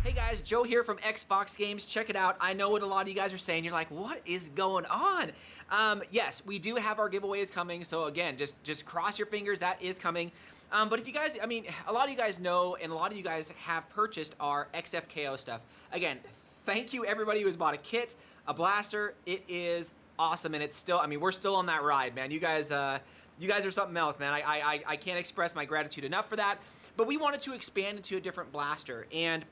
Hey guys, Joe here from XFoxGames. Check it out. I know what a lot of you guys are saying. You're like, what is going on? Yes, we do have our giveaways coming. So again, just cross your fingers. That is coming. But if you guys, I mean, a lot of you guys know, and a lot of you guys have purchased our XFKO stuff. Again, thank you everybody who has bought a kit, a blaster. It is awesome, and it's still, I mean, we're still on that ride, man. You guys are something else, man. I can't express my gratitude enough for that. But we wanted to expand into a different blaster, and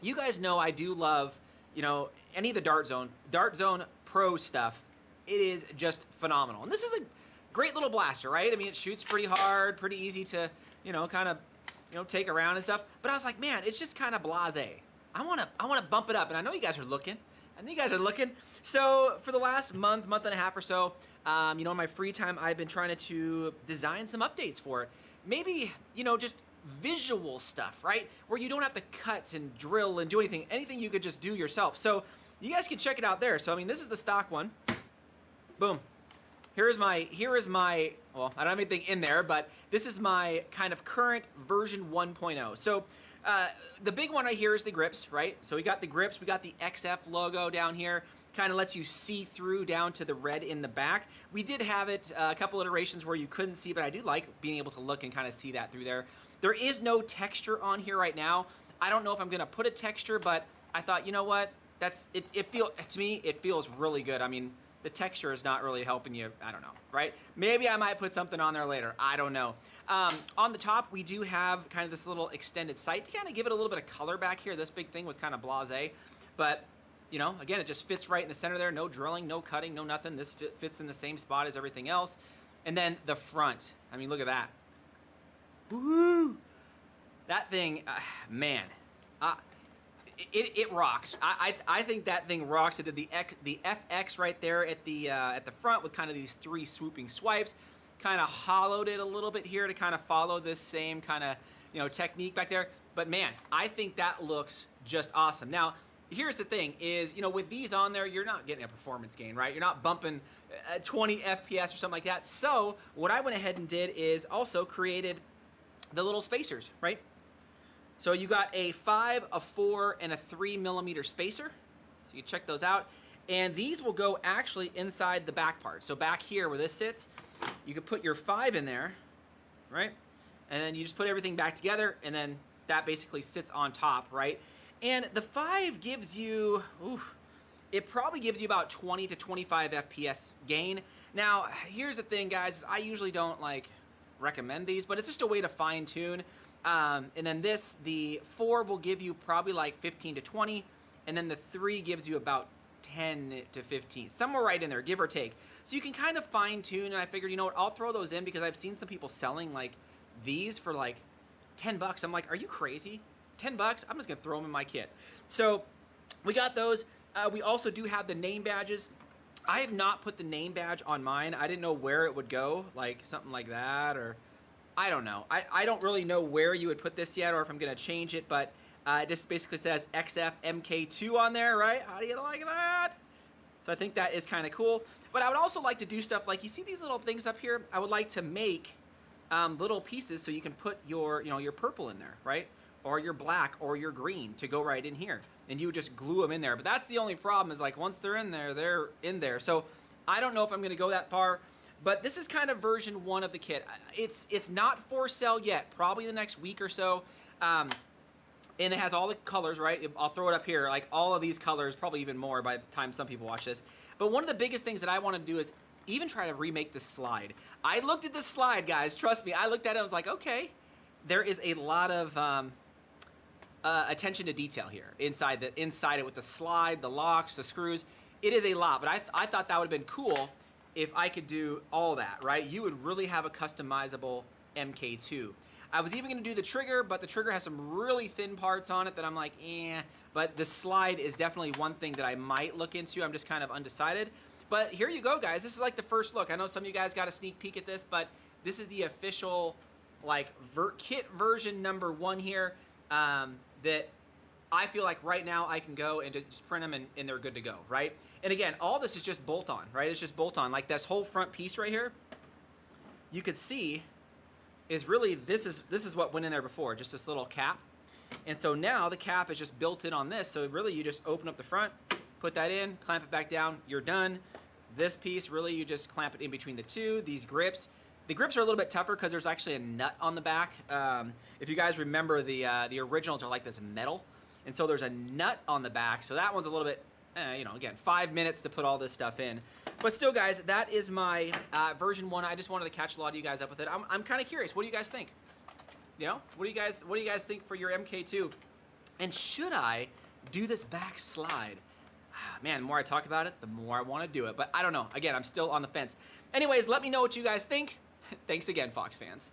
you guys know I do love, you know, any of the DartZone Pro stuff. It is just phenomenal. And this is a great little blaster, right? I mean, it shoots pretty hard, pretty easy to, you know, kind of, you know, take around and stuff. But I was like, man, it's just kind of blasé. I wanna bump it up, and I know you guys are looking. So for the last month and a half or so, you know, in my free time, I've been trying to design some updates for it. Maybe, you know, just visual stuff, right? Where you don't have to cut and drill and do anything you could just do yourself. So you guys can check it out there. So I mean, this is the stock one. Boom. Here is my, well, I don't have anything in there, but this is my kind of current version 1.0. So the big one right here is the grips, right? So we got the grips, we got the XF logo down here. Kind of lets you see through down to the red in the back. We did have it a couple iterations where you couldn't see, but I do like being able to look and kind of see that through there. There is no texture on here right now. I don't know if I'm gonna put a texture, but I thought, you know what? To me, it feels really good. I mean, the texture is not really helping you, I don't know, right? Maybe I might put something on there later, I don't know. On the top, we do have kind of this little extended sight to kind of give it a little bit of color back here. This big thing was kind of blasé, but you know, again, it just fits right in the center there. No drilling, no cutting, no nothing. This fits in the same spot as everything else. And then the front. I mean, look at that. Woo! That thing, man, it rocks. I think that thing rocks. It did the FX right there at the front with kind of these three swooping swipes. Kind of hollowed it a little bit here to kind of follow this same kind of, you know, technique back there. But man, I think that looks just awesome. Now, here's the thing is, you know, with these on there, you're not getting a performance gain, right? You're not bumping 20 FPS or something like that. So what I went ahead and did is also created the little spacers, right? So you got a 5, a 4, and a 3 millimeter spacer. So you check those out. And these will go actually inside the back part. So back here where this sits, you can put your 5 in there, right? And then you just put everything back together, and then that basically sits on top, right? And the 5 gives you, it probably gives you about 20 to 25 FPS gain. Now, here's the thing, guys. I usually don't, like, recommend these, but it's just a way to fine-tune. And then the 4 will give you probably like 15 to 20, and then the 3 gives you about 10 to 15, somewhere right in there, give or take. So you can kind of fine-tune, and I figured, you know what, I'll throw those in because I've seen some people selling, like, these for, like, 10 bucks. I'm like, are you crazy? 10 bucks, I'm just gonna throw them in my kit. So we got those. We also do have the name badges. I have not put the name badge on mine. I didn't know where it would go, like something like that, or I don't know. I don't really know where you would put this yet, or if I'm gonna change it, but it just basically says XF MK2 on there, right? How do you like that? So I think that is kind of cool. But I would also like to do stuff like, you see these little things up here? I would like to make little pieces so you can put your, you know, your purple in there, right? Or your black or your green to go right in here. And you would just glue them in there. But that's the only problem is, like, once they're in there, they're in there. So I don't know if I'm going to go that far. But this is kind of version 1 of the kit. It's not for sale yet. Probably the next week or so. And it has all the colors, right? I'll throw it up here. Like, all of these colors, probably even more by the time some people watch this. But one of the biggest things that I want to do is even try to remake this slide. I looked at this slide, guys. Trust me. I looked at it and was like, okay. There is a lot of attention to detail here inside it with the slide, the locks, the screws. It is a lot, but I thought that would have been cool if I could do all that, right? You would really have a customizable MK2. I was even going to do the trigger, but the trigger has some really thin parts on it that I'm like, eh. But the slide is definitely one thing that I might look into. I'm just kind of undecided. But here you go, guys. This is like the first look. I know some of you guys got a sneak peek at this, but this is the official, like, kit version number 1 here. That I feel like right now I can go and just print them and they're good to go, right? And again, all this is just bolt-on, right? It's just bolt-on. Like this whole front piece right here, you could see is really, this is what went in there before, just this little cap. And so now the cap is just built in on this. So really you just open up the front, put that in, clamp it back down, you're done. This piece, really you just clamp it in between the two. These grips, the grips are a little bit tougher because there's actually a nut on the back. If you guys remember, the originals are like this metal. And so there's a nut on the back. So that one's a little bit, you know, again, 5 minutes to put all this stuff in. But still, guys, that is my version 1. I just wanted to catch a lot of you guys up with it. I'm kind of curious. What do you guys think? You know, what do you guys think for your MK2? And should I do this back slide? Man, the more I talk about it, the more I want to do it. But I don't know. Again, I'm still on the fence. Anyways, let me know what you guys think. Thanks again, Fox fans.